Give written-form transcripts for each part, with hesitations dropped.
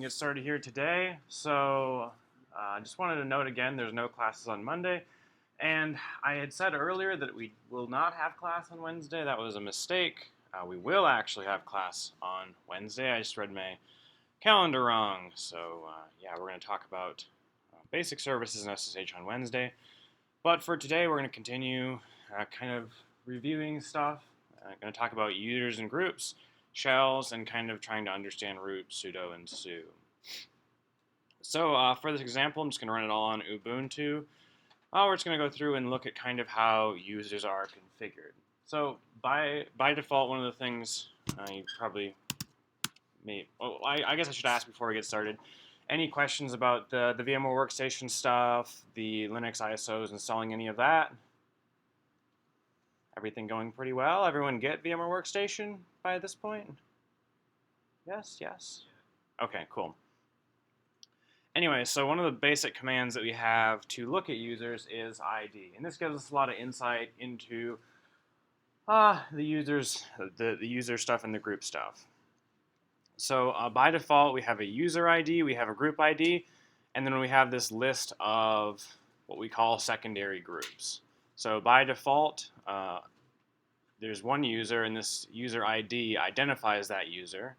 Get started here today. So I just wanted to note again, there's no classes on Monday. And I had said earlier that we will not have class on Wednesday. That was a mistake. We will actually have class on Wednesday. I just read my calendar wrong. So yeah, we're going to talk about basic services in SSH on Wednesday. But for today, we're going to continue kind of reviewing stuff. I'm going to talk about users and groups, shells, and kind of trying to understand root, sudo, and su. So for this example, I'm just going to run it all on Ubuntu. We're just going to go through and look at kind of how users are configured. So by default, one of the things you probably may, I guess I should ask before we get started. Any questions about the VMware Workstation stuff, the Linux ISOs, installing any of that? Everything going pretty well? Everyone get VMware Workstation by this point? Yes, yes. Okay, cool. Anyway, so one of the basic commands that we have to look at users is ID. And this gives us a lot of insight into the user stuff and the group stuff. So by default, we have a user ID, we have a group ID, and then we have this list of what we call secondary groups. So by default, there's one user, and this user ID identifies that user.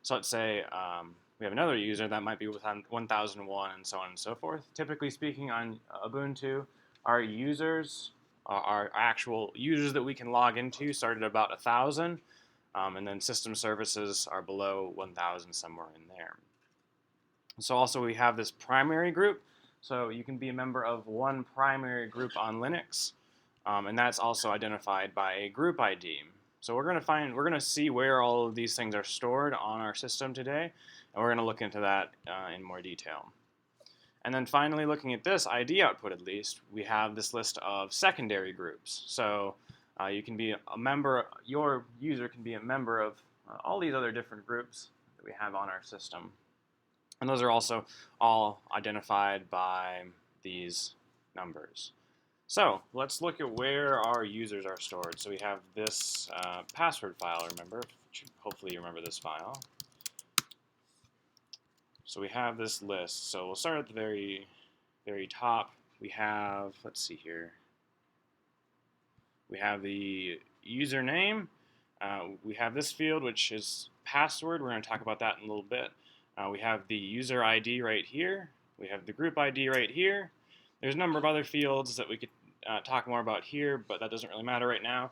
So let's say we have another user that might be with 1001 and so on and so forth. Typically speaking, on Ubuntu, our users, our actual users that we can log into, start at about 1,000, and then system services are below 1,000, somewhere in there. So also we have this primary group. So you can be a member of one primary group on Linux, and that's also identified by a group ID. So we're going to see where all of these things are stored on our system today, and we're going to look into that in more detail. And then finally, looking at this ID output, at least, we have this list of secondary groups. So you can be a member, your user can be a member of all these other different groups that we have on our system. And those are also all identified by these numbers. So let's look at where our users are stored. So we have this password file, remember? Hopefully you remember this file. So we have this list. So we'll start at the very, very top. We have, let's see here. We have the username. We have this field, which is password. We're going to talk about that in a little bit. We have the user ID right here. We have the group ID right here. There's a number of other fields that we could talk more about here, but that doesn't really matter right now.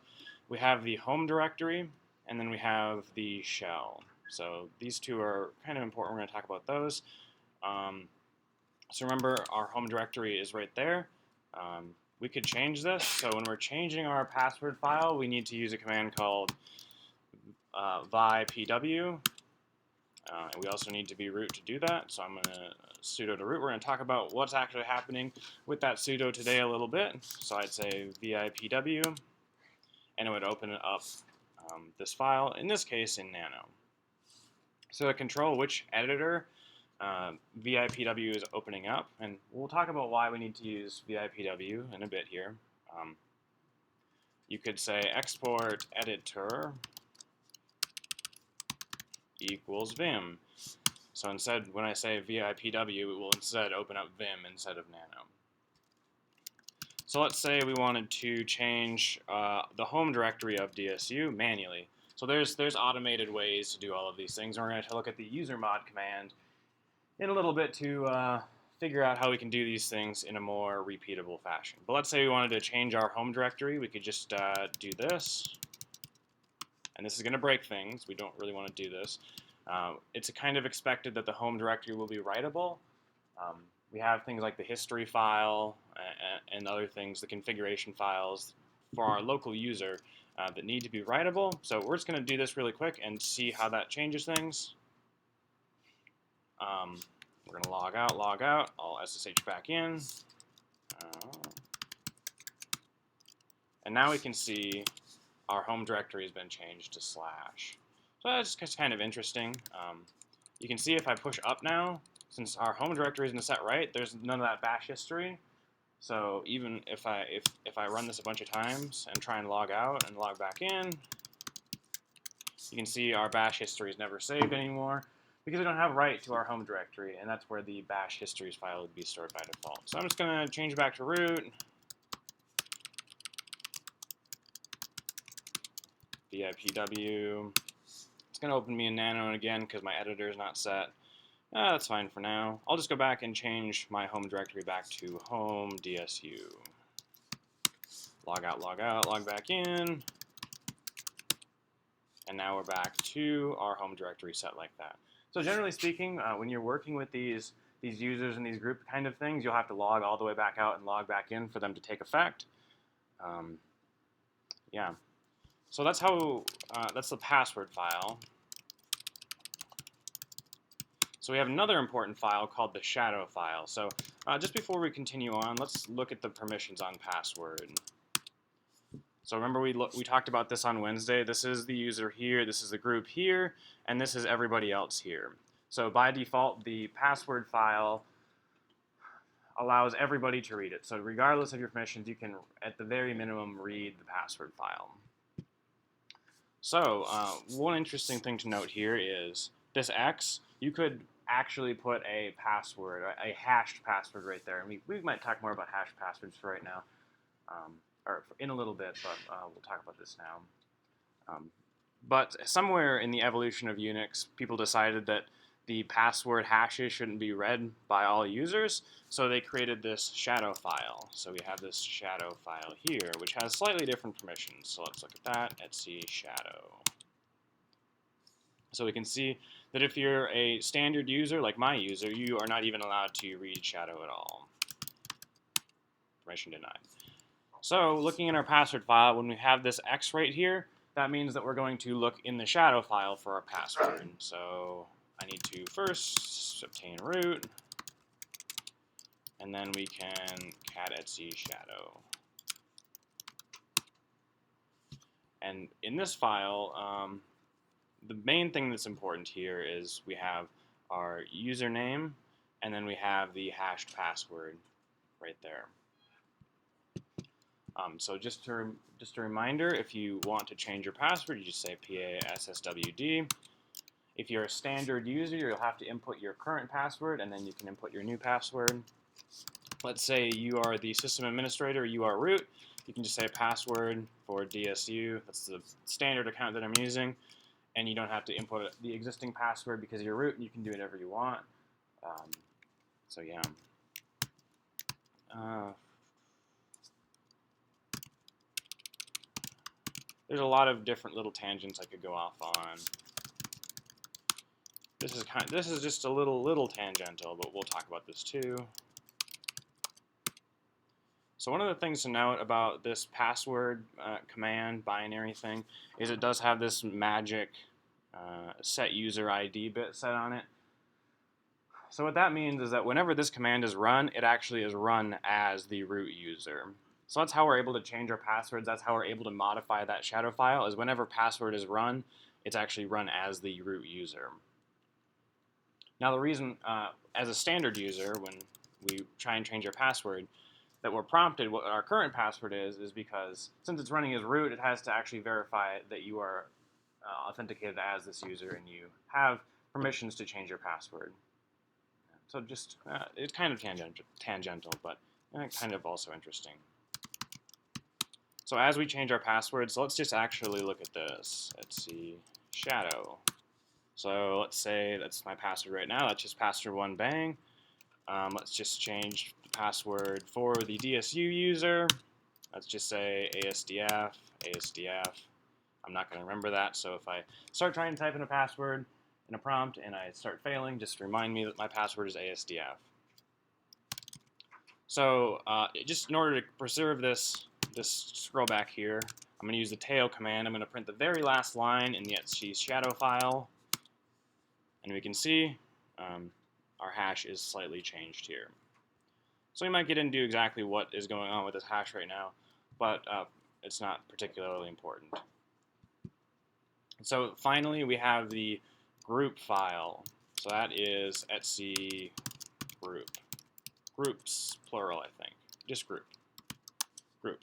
We have the home directory, and then we have the shell. So these two are kind of important. We're going to talk about those. So remember, our home directory is right there. We could change this. So when we're changing our password file, we need to use a command called vi-pw. We also need to be root to do that. So I'm going to sudo to root. We're going to talk about what's actually happening with that sudo today a little bit. So I'd say vi-pw, and it would open up this file, in this case in nano. So to control which editor vi-pw is opening up, and we'll talk about why we need to use vi-pw in a bit here. You could say export editor equals vim. So instead, when I say vi-pw, it will instead open up vim instead of nano. So let's say we wanted to change the home directory of DSU manually. So there's automated ways to do all of these things. And we're going to look at the usermod command in a little bit to figure out how we can do these things in a more repeatable fashion. But let's say we wanted to change our home directory. We could just do this. And this is going to break things. We don't really want to do this. It's kind of expected that the home directory will be writable. We have things like the history file and other things, the configuration files for our local user that need to be writable. So we're just going to do this really quick and see how that changes things. We're going to log out, I'll SSH back in. And now we can see our home directory has been changed to /. So that's just kind of interesting. You can see if I push up now, since our home directory isn't set right, there's none of that bash history. So even if I run this a bunch of times and try and log out and log back in, you can see our bash history is never saved anymore because we don't have right to our home directory, and that's where the bash histories file would be stored by default. So I'm just going to change back to root. VIPW. It's going to open me in Nano again because my editor is not set. That's fine for now. I'll just go back and change my home directory back to home DSU. Log out, log back in. And now we're back to our home directory set like that. So generally speaking, when you're working with these users and these group kind of things, you'll have to log all the way back out and log back in for them to take effect. Yeah. So that's how, that's the password file. So we have another important file called the shadow file. So just before we continue on, let's look at the permissions on password. So remember we talked about this on Wednesday. This is the user here, this is the group here, and this is everybody else here. So by default, the password file allows everybody to read it. So regardless of your permissions, you can, at the very minimum, read the password file. So one interesting thing to note here is this X, you could actually put a password, a hashed password right there. And we might talk more about hashed passwords for right now, or in a little bit, but we'll talk about this now. But somewhere in the evolution of Unix, people decided that the password hashes shouldn't be read by all users, so they created this shadow file. So we have this shadow file here, which has slightly different permissions. So let's look at that, etc shadow. So we can see that if you're a standard user, like my user, you are not even allowed to read shadow at all. Permission denied. So looking in our password file, when we have this X right here, that means that we're going to look in the shadow file for our password. So I need to first obtain root, and then we can cat etc shadow. And in this file, the main thing that's important here is we have our username, and then we have the hashed password right there. So just a reminder, if you want to change your password, you just say PASSWD. If you're a standard user, you'll have to input your current password, and then you can input your new password. Let's say you are the system administrator, you are root. You can just say password for DSU. That's the standard account that I'm using. And you don't have to input the existing password because you're root, and you can do whatever you want. So yeah. There's a lot of different little tangents I could go off on. This is just a little tangential, but we'll talk about this too. So one of the things to note about this password command binary thing is it does have this magic set user ID bit set on it. So what that means is that whenever this command is run, it actually is run as the root user. So that's how we're able to change our passwords. That's how we're able to modify that shadow file, is whenever password is run, it's actually run as the root user. Now the reason, as a standard user, when we try and change our password, that we're prompted what our current password is because since it's running as root, it has to actually verify that you are authenticated as this user and you have permissions to change your password. So just, it's kind of tangential, but kind of also interesting. So as we change our passwords, let's just actually look at this. Let's see, shadow. So let's say that's my password right now. That's just password1 bang. Let's just change the password for the DSU user. Let's just say ASDF, ASDF. I'm not going to remember that, so if I start trying to type in a password in a prompt and I start failing, just remind me that my password is ASDF. So just in order to preserve this scroll back here, I'm going to use the tail command. I'm going to print the very last line in the etc shadow file, and we can see our hash is slightly changed here. So we might get into exactly what is going on with this hash right now, but it's not particularly important. So finally, we have the group file. So that is etc group. Groups, plural, I think. Just group. Group.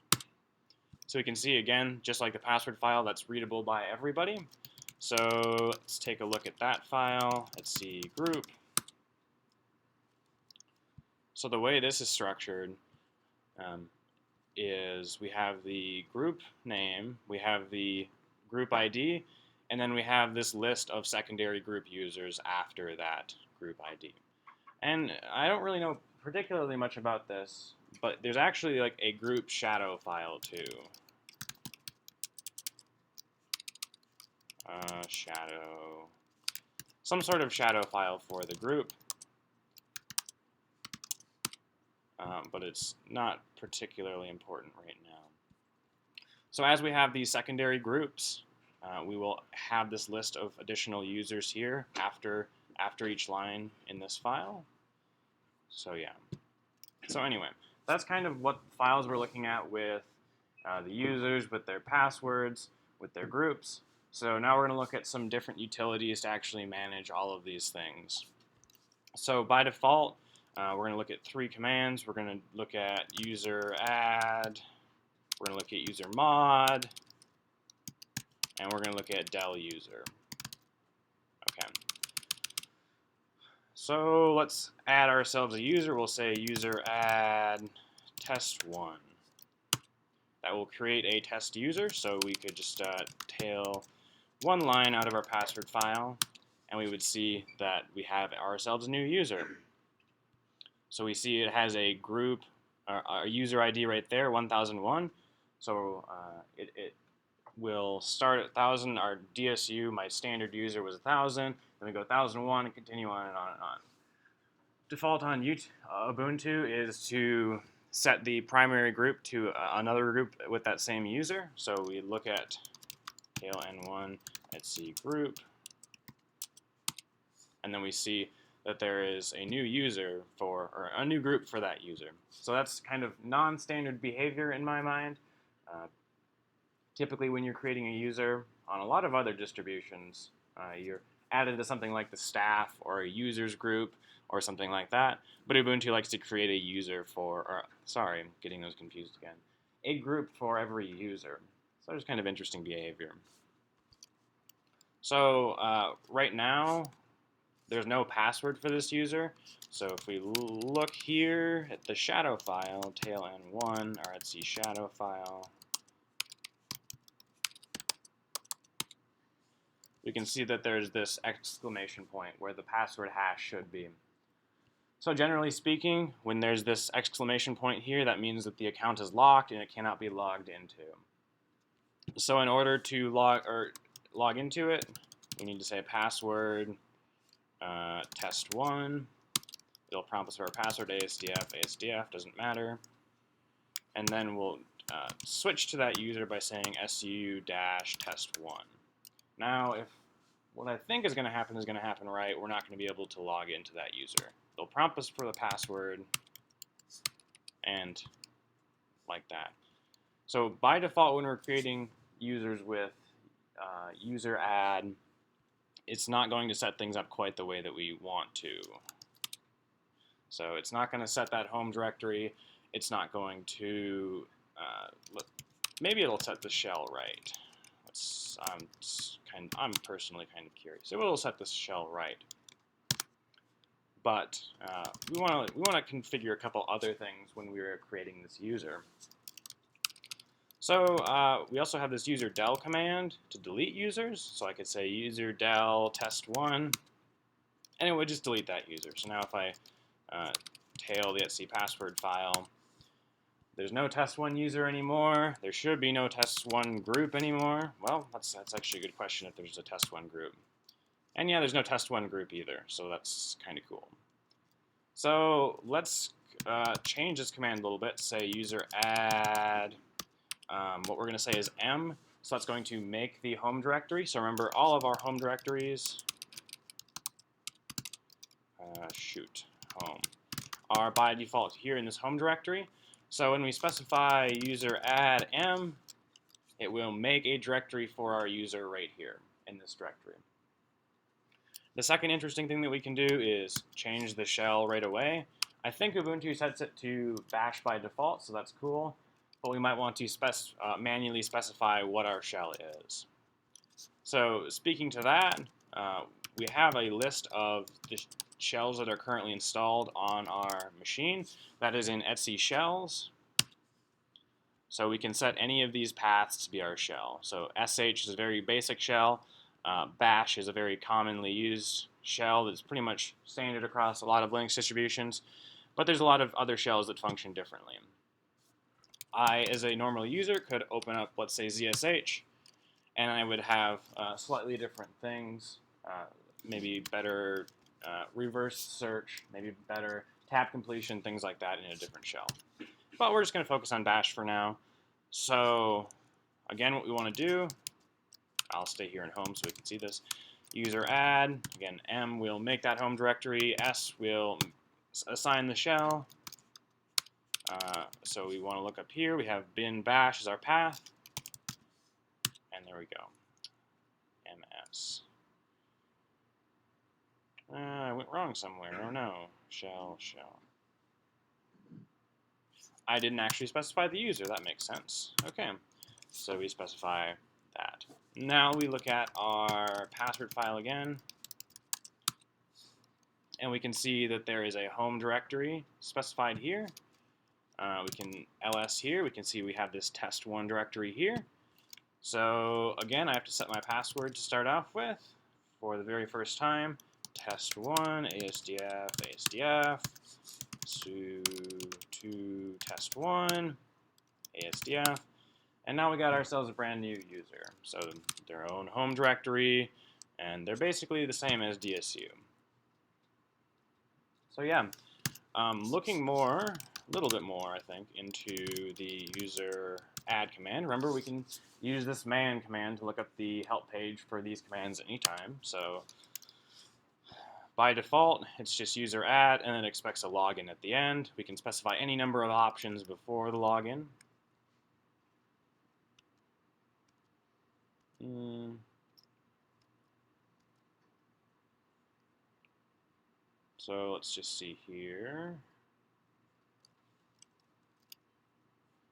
So we can see, again, just like the password file, that's readable by everybody. So let's take a look at that file. Let's see, group. So the way this is structured is we have the group name, we have the group ID, and then we have this list of secondary group users after that group ID. And I don't really know particularly much about this, but there's actually like a group shadow file too. Shadow, some sort of shadow file for the group, but it's not particularly important right now. So as we have these secondary groups, we will have this list of additional users here after each line in this file. So yeah. So anyway, that's kind of what files we're looking at with the users, with their passwords, with their groups. So now we're going to look at some different utilities to actually manage all of these things. So by default, we're going to look at 3 commands. We're going to look at user add, we're going to look at user mod, and we're going to look at del user. Okay. So let's add ourselves a user. We'll say user add test1. That will create a test user, so we could just tail one line out of our password file, and we would see that we have ourselves a new user. So we see it has a group, a user ID right there, 1001. So it will start at 1000. Our DSU, my standard user, was 1000. Then we go 1001 and continue on and on and on. Default on Ubuntu is to set the primary group to another group with that same user. So we look at tail n1, let's see group, and then we see that there is a new user or a new group for that user. So that's kind of non-standard behavior in my mind. Typically when you're creating a user on a lot of other distributions, you're added to something like the staff or a users group or something like that. But Ubuntu likes to create a user sorry, I'm getting those confused again, a group for every user. So it's kind of interesting behavior. So right now, there's no password for this user. So if we look here at the shadow file, tail n1, or let's see shadow file, we can see that there's this exclamation point where the password hash should be. So generally speaking, when there's this exclamation point here, that means that the account is locked and it cannot be logged into. So in order to log into it, we need to say password test1. It'll prompt us for our password, ASDF, doesn't matter. And then we'll switch to that user by saying su-test1. Now, if what I think is going to happen right, we're not going to be able to log into that user. It'll prompt us for the password, and like that. So by default, when we're creating users with user add, it's not going to set things up quite the way that we want to. So it's not going to set that home directory. It's not going to, maybe it'll set the shell right. I'm personally kind of curious. It will set the shell right. But we want to configure a couple other things when we are creating this user. So we also have this user del command to delete users. So I could say user del test1, and it would just delete that user. So now if I tail the etc password file, there's no test1 user anymore. There should be no test1 group anymore. Well, that's actually a good question if there's a test1 group. And yeah, there's no test1 group either, so that's kind of cool. So let's change this command a little bit. Say user add, what we're going to say is m, so that's going to make the home directory. So remember, all of our home directories, home, are by default here in this home directory. So when we specify user add m, it will make a directory for our user right here in this directory. The second interesting thing that we can do is change the shell right away. I think Ubuntu sets it to bash by default, so that's cool. But we might want to manually specify what our shell is. So speaking to that, we have a list of the shells that are currently installed on our machine. That is in etc shells. So we can set any of these paths to be our shell. So sh is a very basic shell. Bash is a very commonly used shell that's pretty much standard across a lot of Linux distributions. But there's a lot of other shells that function differently. I, as a normal user, could open up, let's say, ZSH, and I would have slightly different things, maybe better reverse search, maybe better tab completion, things like that in a different shell. But we're just going to focus on Bash for now. So again, what we want to do, I'll stay here in home so we can see this. User add, again, M will make that home directory, S will assign the shell. So we want to look up here, we have bin bash as our path, and there we go, ms. I went wrong somewhere, oh no, shell. I didn't actually specify the user, that makes sense. Okay, so we specify that. Now we look at our password file again, and we can see that there is a home directory specified here. We can ls here, we can see we have this test1 directory here. So again, I have to set my password to start off with for the very first time. Test1, ASDF, sudo test1, ASDF, and now we got ourselves a brand new user. So their own home directory, and they're basically the same as DSU. So yeah, looking a little bit more, I think, into the user add command. Remember, we can use this man command to look up the help page for these commands anytime. So by default, it's just user add, and it expects a login at the end. We can specify any number of options before the login. So let's just see here.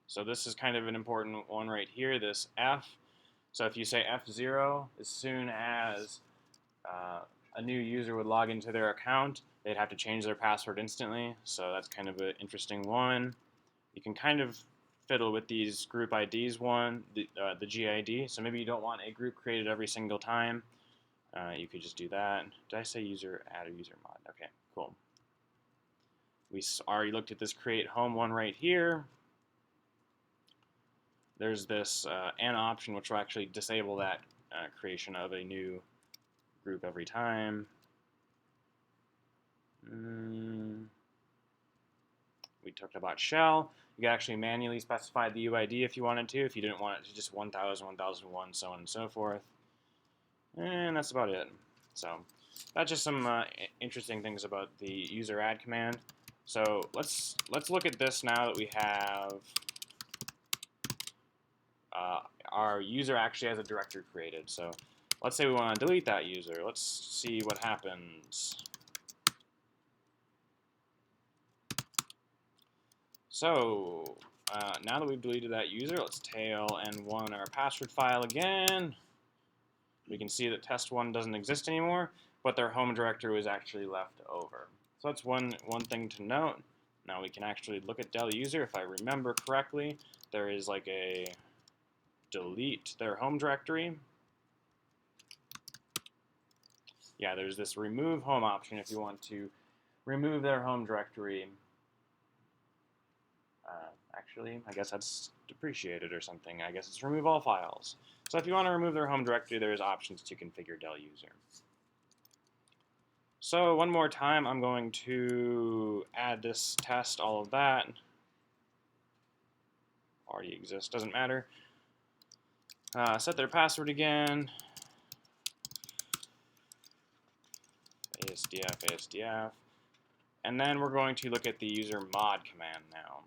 So this is kind of an important one right here, this F. So if you say F0, as soon as a new user would log into their account, they'd have to change their password instantly. So that's kind of an interesting one. You can kind of fiddle with these group IDs the GID. So maybe you don't want a group created every single time. You could just do that. Did I say user add or user mod? Okay, cool. We already looked at this create home one right here. There's this an option which will actually disable that creation of a new group every time. We talked about shell. You can actually manually specify the UID if you wanted to, if you didn't want it to just 1000, 1001, so on and so forth. And that's about it. So that's just some interesting things about the user add command. So let's look at this now that we have our user actually has a directory created. So let's say we want to delete that user. Let's see what happens. So now that we've deleted that user, let's tail n1 our password file again. We can see that test1 doesn't exist anymore, but their home directory was actually left over. So that's one thing to note. Now we can actually look at del user. If I remember correctly, there is like a delete their home directory. Yeah, there's this remove home option if you want to remove their home directory. Actually, I guess that's depreciated or something. I guess it's remove all files. So if you want to remove their home directory, there's options to configure del user. So one more time, I'm going to add this test, all of that. Already exists, doesn't matter. Set their password again. ASDF. And then we're going to look at the user mod command now.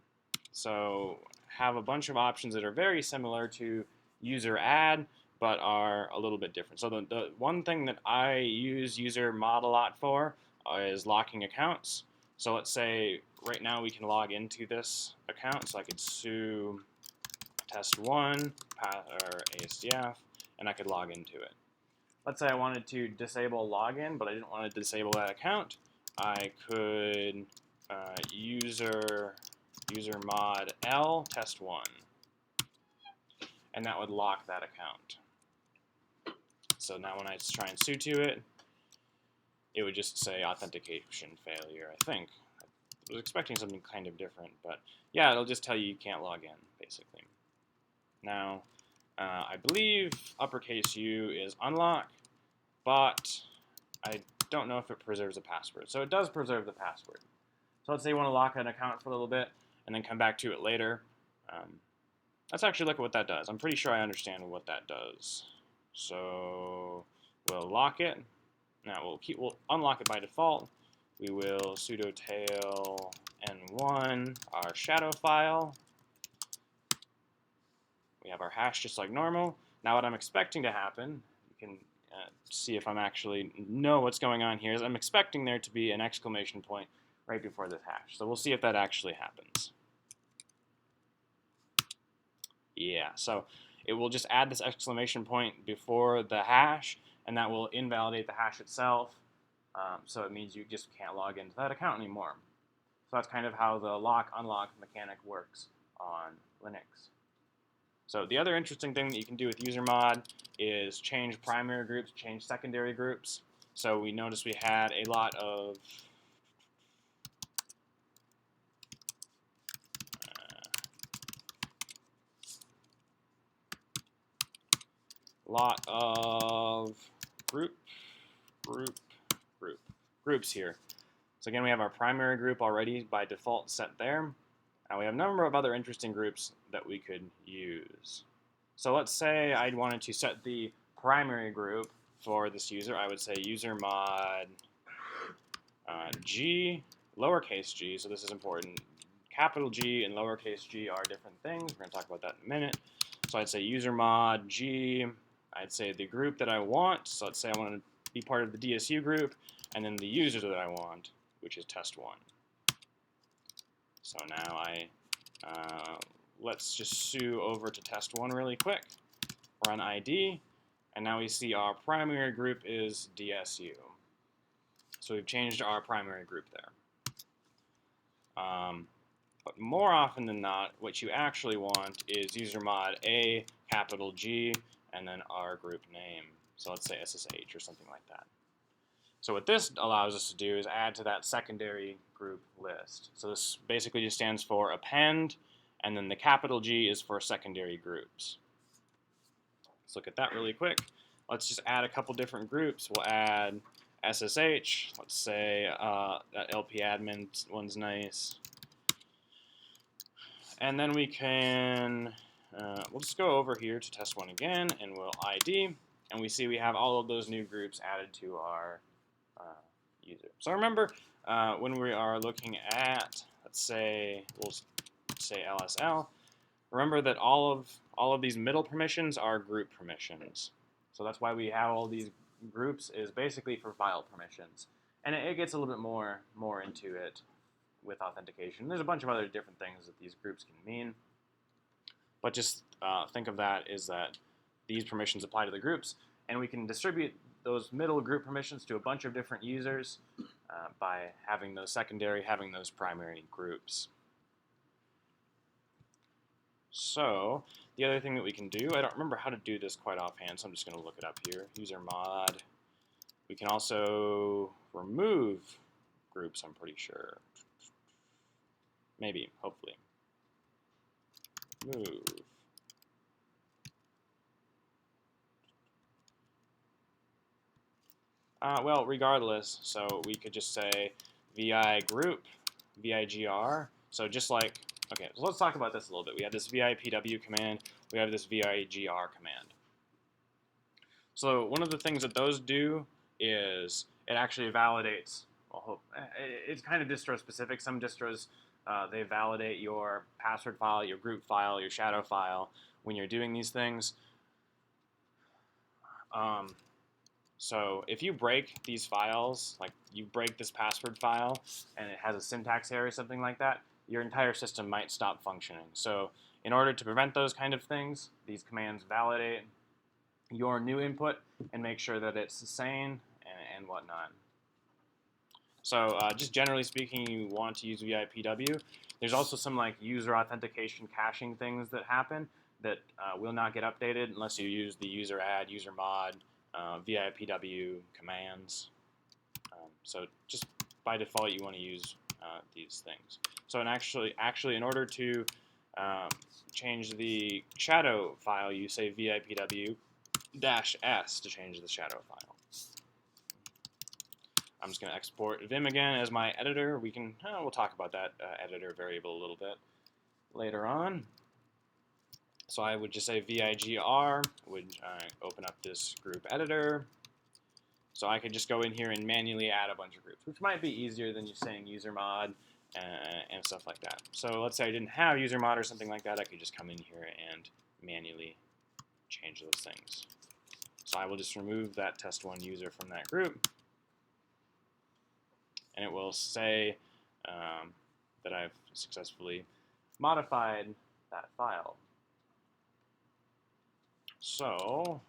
So have a bunch of options that are very similar to user add, but are a little bit different. So the one thing that I use user mod a lot for is locking accounts. So let's say right now we can log into this account. So I could sudo test1 or ASDF, and I could log into it. let's say I wanted to disable login, but I didn't want to disable that account. I could user mod L test1, and that would lock that account. So now when I try and sudo it, it would just say authentication failure, I think. I was expecting something kind of different, but yeah, it'll just tell you can't log in, basically. Now, I believe uppercase U is unlock, but I don't know if it preserves a password. So it does preserve the password. So let's say you want to lock an account for a little bit and then come back to it later. Let's actually look at what that does. I'm pretty sure I understand what that does. So we'll lock it. Now we'll unlock it by default. We will sudo tail n1 our shadow file. We have our hash just like normal. Now what I'm expecting to happen, you can see if I'm actually know what's going on here, is I'm expecting there to be an exclamation point right before this hash. So we'll see if that actually happens. Yeah, so it will just add this exclamation point before the hash, and that will invalidate the hash itself. So it means you just can't log into that account anymore. So that's kind of how the lock-unlock mechanic works on Linux. So the other interesting thing that you can do with usermod is change primary groups, change secondary groups. So we noticed we had a lot of groups here. So again, we have our primary group already by default set there. And we have a number of other interesting groups that we could use. So let's say I wanted to set the primary group for this user. I would say user mod G, lowercase g, so this is important. Capital G and lowercase g are different things. We're going to talk about that in a minute. So I'd say user mod G. I'd say the group that I want. So let's say I want to be part of the DSU group, and then the user that I want, which is test1. So now let's just sue over to test1 really quick, run ID, and now we see our primary group is DSU. So we've changed our primary group there. But more often than not, what you actually want is user mod A, capital G, and then our group name. So let's say SSH or something like that. So what this allows us to do is add to that secondary group list. So this basically just stands for append, and then the capital G is for secondary groups. Let's look at that really quick. Let's just add a couple different groups. We'll add SSH. Let's say that LP admin one's nice. And then we can, we'll just go over here to test1 again, and we'll ID. And we see we have all of those new groups added to our user. So remember, when we are looking at, let's say, we'll say LSL, remember that all of these middle permissions are group permissions. So that's why we have all these groups, is basically for file permissions. And it gets a little bit more into it with authentication. There's a bunch of other different things that these groups can mean. But just think of that is that these permissions apply to the groups, and we can distribute those middle group permissions to a bunch of different users by having those secondary, having those primary groups. So the other thing that we can do, I don't remember how to do this quite offhand, so I'm just going to look it up here. User mod. We can also remove groups, I'm pretty sure. Maybe, hopefully. Move. Well, regardless, so we could just say vi group, vigr. So just like, okay, so let's talk about this a little bit. We have this vipw command, we have this vigr command. So one of the things that those do is it actually validates, well, it's kind of distro specific. Some distros, they validate your password file, your group file, your shadow file when you're doing these things. So if you break these files, like you break this password file and it has a syntax error or something like that, your entire system might stop functioning. So in order to prevent those kind of things, these commands validate your new input and make sure that it's sane and whatnot. So just generally speaking, you want to use VIPW. There's also some like user authentication caching things that happen that will not get updated unless you use the user add, user mod, VIPW commands. So just by default, you want to use these things. So actually, in order to change the shadow file, you say VIPW-S to change the shadow file. I'm just going to export Vim again as my editor. We'll talk about that editor variable a little bit later on. So I would just say VIGR, would open up this group editor. So I could just go in here and manually add a bunch of groups, which might be easier than just saying user mod and stuff like that. So let's say I didn't have user mod or something like that, I could just come in here and manually change those things. So I will just remove that test1 user from that group, and it will say that I've successfully modified that file. So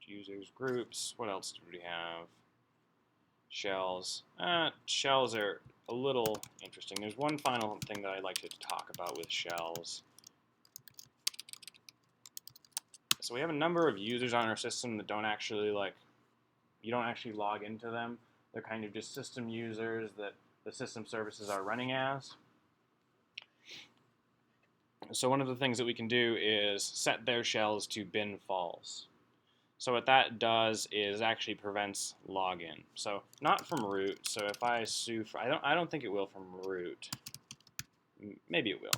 users, groups, what else do we have? Shells. Shells are a little interesting. There's one final thing that I'd like to talk about with shells. So we have a number of users on our system that don't actually you don't actually log into them. They're kind of just system users that the system services are running as. So one of the things that we can do is set their shells to bin false. So what that does is actually prevents login. So not from root. So if I sue for, I don't think it will from root. Maybe it will.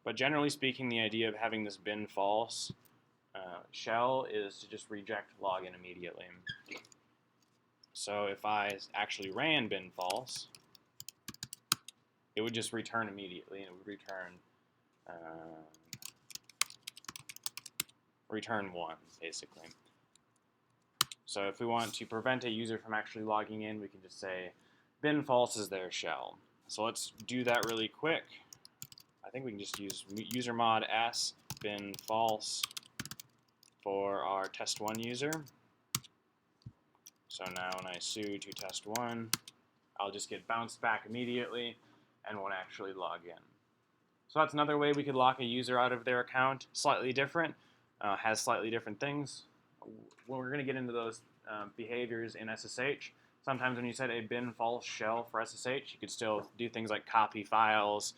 But generally speaking, the idea of having this bin false shell is to just reject login immediately. So if I actually ran bin false, it would just return immediately, and it would return 1, basically. So if we want to prevent a user from actually logging in, we can just say bin false is their shell. So let's do that really quick. I think we can just use user mod s bin false for our test1 user. So now when I sue to test1, I'll just get bounced back immediately and won't actually log in. So that's another way we could lock a user out of their account. Slightly different, has slightly different things. We're going to get into those behaviors in SSH. Sometimes when you set a bin false shell for SSH, you could still do things like copy files,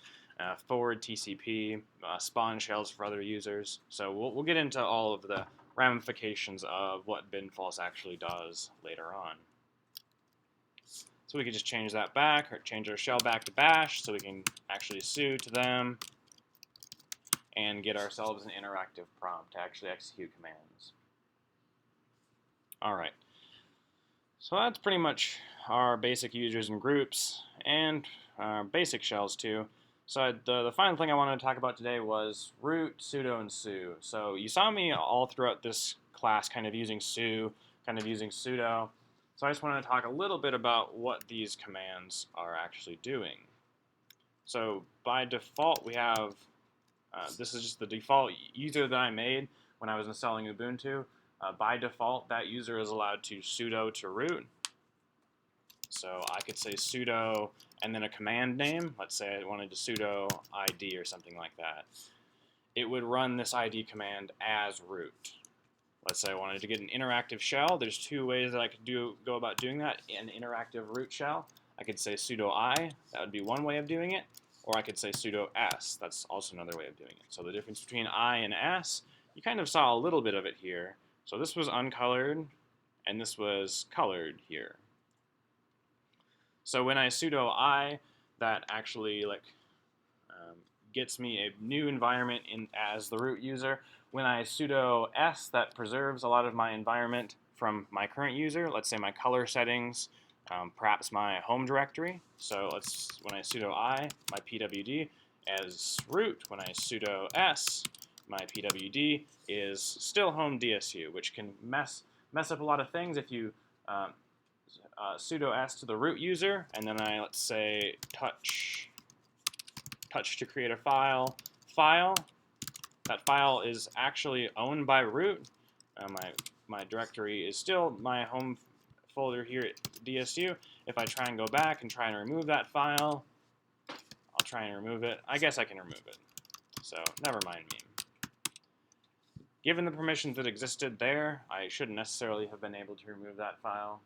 forward TCP, spawn shells for other users. So we'll get into all of the ramifications of what bin false actually does later on. So we could just change that back, or change our shell back to bash, so we can actually sue to them and get ourselves an interactive prompt to actually execute commands. All right. So that's pretty much our basic users and groups, and our basic shells too. So the final thing I wanted to talk about today was root, sudo, and su. So you saw me all throughout this class kind of using su, kind of using sudo. So I just wanted to talk a little bit about what these commands are actually doing. So by default, we have, this is just the default user that I made when I was installing Ubuntu. By default, that user is allowed to sudo to root. So I could say sudo and then a command name. Let's say I wanted to sudo id or something like that. It would run this id command as root. Let's say I wanted to get an interactive shell. There's two ways that I could go about doing that. An interactive root shell, I could say sudo I. That would be one way of doing it. Or I could say sudo s. That's also another way of doing it. So the difference between I and s, you kind of saw a little bit of it here. So this was uncolored, and this was colored here. So when I sudo I, that actually gets me a new environment as the root user. When I sudo s, that preserves a lot of my environment from my current user. Let's say my color settings, perhaps my home directory. So when I sudo I, my pwd as root. When I sudo s, my pwd is still home DSU, which can mess up a lot of things if you sudo s to the root user, and then let's say touch to create a file. That file is actually owned by root. My directory is still my home folder here at DSU. If I try and go back and try and remove that file, I'll try and remove it. I guess I can remove it. So never mind me. Given the permissions that existed there, I shouldn't necessarily have been able to remove that file.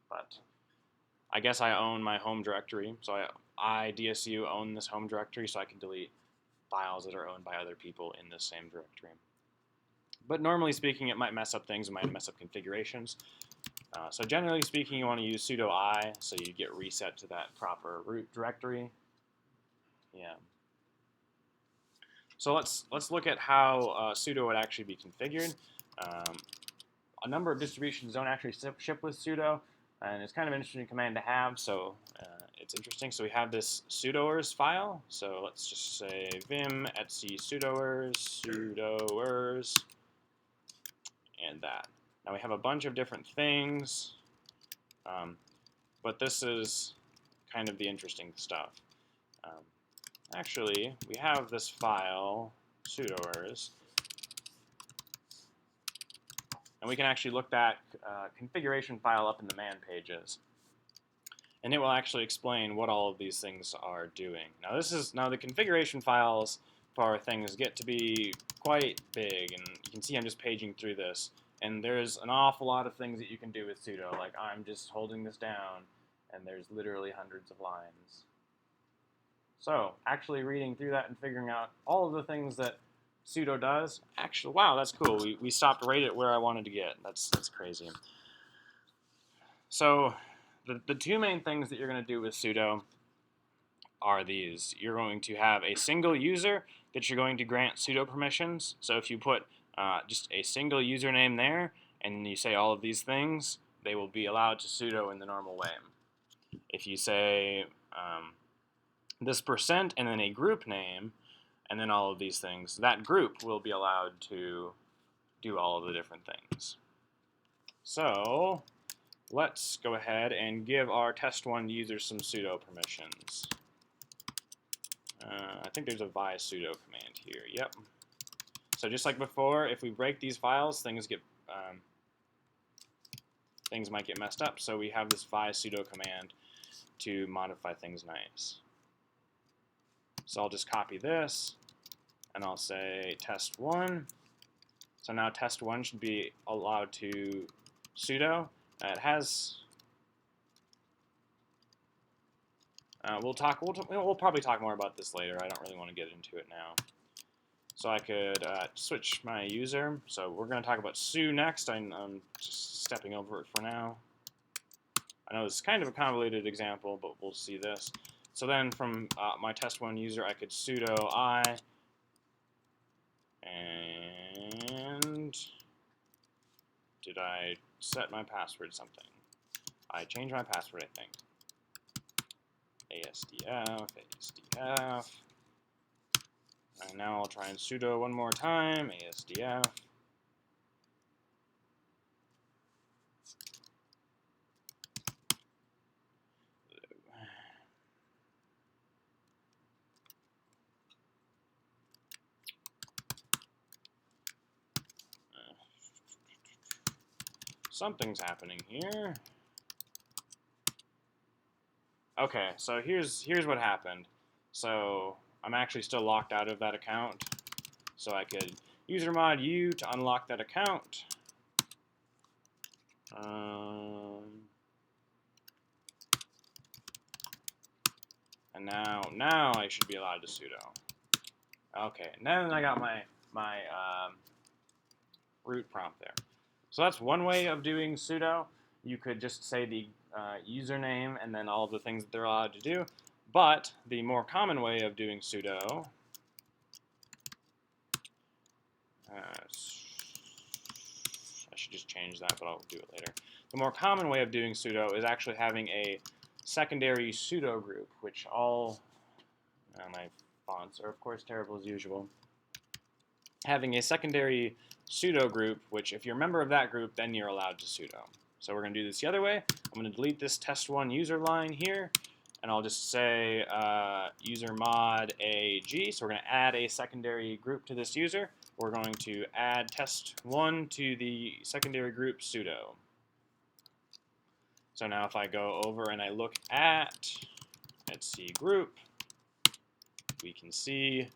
But I guess I own my home directory. So I DSU, own this home directory, so I can delete files that are owned by other people in the same directory. But normally speaking, it might mess up things. It might mess up configurations. So generally speaking, you want to use sudo I, so you get reset to that proper root directory. Yeah. So let's look at how sudo would actually be configured. A number of distributions don't actually ship with sudo, and it's kind of an interesting command to have. So it's interesting. So we have this sudoers file. So let's just say vim etc sudoers, and that. Now we have a bunch of different things, but this is kind of the interesting stuff. Actually, we have this file, sudoers, and we can actually look that configuration file up in the man pages, and it will actually explain what all of these things are doing. Now the configuration files for things get to be quite big, and you can see I'm just paging through this. And there's an awful lot of things that you can do with sudo. Like I'm just holding this down, and there's literally hundreds of lines. So actually reading through that and figuring out all of the things that sudo does, actually, wow, that's cool. We stopped right at where I wanted to get. That's crazy. So the two main things that you're going to do with sudo are these. You're going to have a single user that you're going to grant sudo permissions. So if you put just a single username there, and you say all of these things, they will be allowed to sudo in the normal way. If you say this percent and then a group name, and then all of these things, that group will be allowed to do all of the different things. So let's go ahead and give our test1 user some sudo permissions. I think there's a vi sudo command here. Yep. So just like before, if we break these files, things might get messed up. So we have this vi sudo command to modify things nice. So I'll just copy this, and I'll say test1. So now test1 should be allowed to sudo. It has. We'll probably talk more about this later. I don't really want to get into it now. So I could switch my user. So we're going to talk about su next. I'm just stepping over it for now. I know this is kind of a convoluted example, but we'll see this. So then from my test1 user, I could sudo I, and did I set my password something? I changed my password, I think. ASDF. And now I'll try and sudo one more time, ASDF. Something's happening here. Okay, so here's what happened. So I'm actually still locked out of that account. So I could usermod u to unlock that account. And now I should be allowed to sudo. Okay, and then I got my root prompt there. So that's one way of doing sudo. You could just say the username and then all of the things that they're allowed to do. But the more common way of doing sudo, I should just change that, but I'll do it later. The more common way of doing sudo is actually having a secondary sudo group, which all my fonts are, of course, terrible as usual. Having a secondary sudo group, which if you're a member of that group, then you're allowed to sudo. So we're going to do this the other way. I'm going to delete this test1 user line here, and I'll just say user mod AG. So we're going to add a secondary group to this user. We're going to add test1 to the secondary group sudo. So now if I go over and I look at, let's see, group, we can see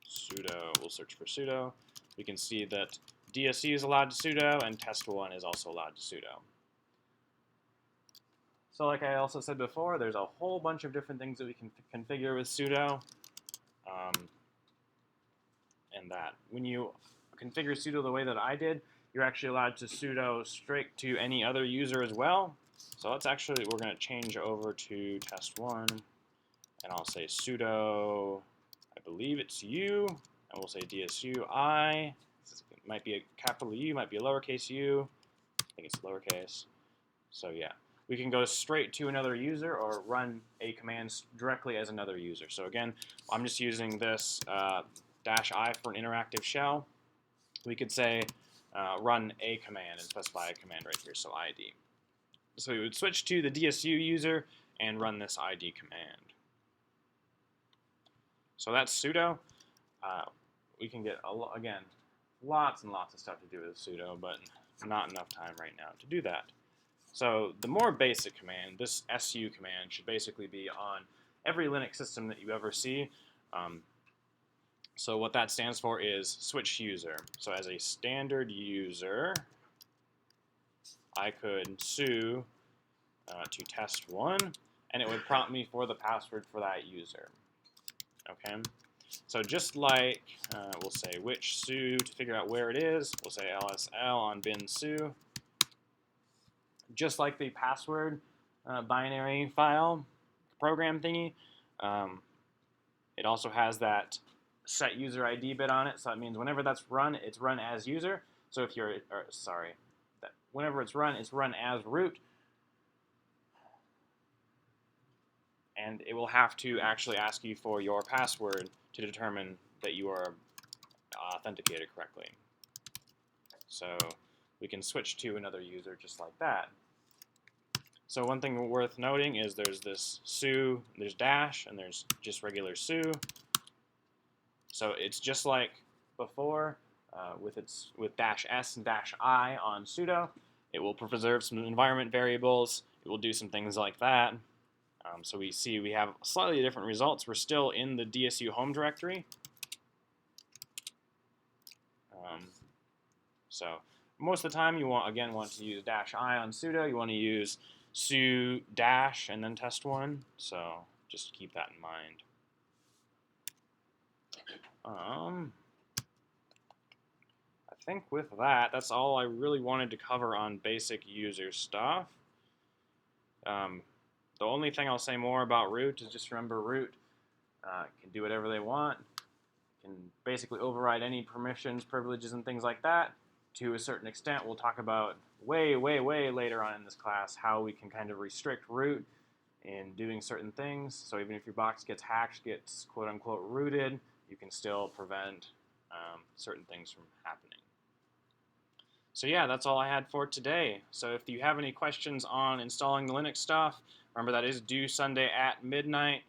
sudo, we'll search for sudo. We can see that DSU is allowed to sudo and test1 is also allowed to sudo. So like I also said before, there's a whole bunch of different things that we can configure with sudo. And that when you configure sudo the way that I did, you're actually allowed to sudo straight to any other user as well. So let's actually, we're going to change over to test1, and I'll say sudo, I believe it's u, and we'll say DSU I. It might be a capital U, might be a lowercase u. I think it's lowercase. So yeah, we can go straight to another user or run a command directly as another user. So again, I'm just using this -I for an interactive shell. We could say run a command and specify a command right here, so ID. So we would switch to the DSU user and run this ID command. So that's sudo. We can get, again, lots and lots of stuff to do with sudo, but not enough time right now to do that. So the more basic command, this su command, should basically be on every Linux system that you ever see. So what that stands for is switch user. So as a standard user, I could su to test1, and it would prompt me for the password for that user. Okay, so just like we'll say which su to figure out where it is, we'll say lsl on bin su. Just like the password binary file program thingy, it also has that set user ID bit on it. So that means whenever that's run, it's run as user. So if you're, whenever it's run as root. And it will have to actually ask you for your password to determine that you are authenticated correctly. So we can switch to another user just like that. So one thing worth noting is there's this su, there's dash, and there's just regular su. So it's just like before with -s and -I on sudo. It will preserve some environment variables. It will do some things like that. So we see we have slightly different results. We're still in the DSU home directory. So most of the time you want to use -I on sudo. You want to use su dash and then test1. So just keep that in mind. I think with that, that's all I really wanted to cover on basic user stuff. The only thing I'll say more about root is just remember root can do whatever they want, can basically override any permissions, privileges, and things like that. To a certain extent, we'll talk about way later on in this class how we can kind of restrict root in doing certain things. So even if your box gets hacked, gets quote-unquote rooted, you can still prevent certain things from happening. So yeah, that's all I had for today. So if you have any questions on installing the Linux stuff, remember that is due Sunday at midnight.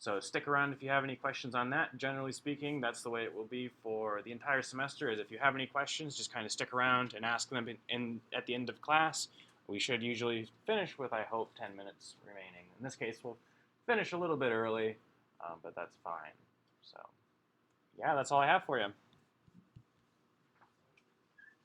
So stick around if you have any questions on that. Generally speaking, that's the way it will be for the entire semester, is if you have any questions, just kind of stick around and ask them at the end of class. We should usually finish with, I hope, 10 minutes remaining. In this case, we'll finish a little bit early, but that's fine. So yeah, that's all I have for you.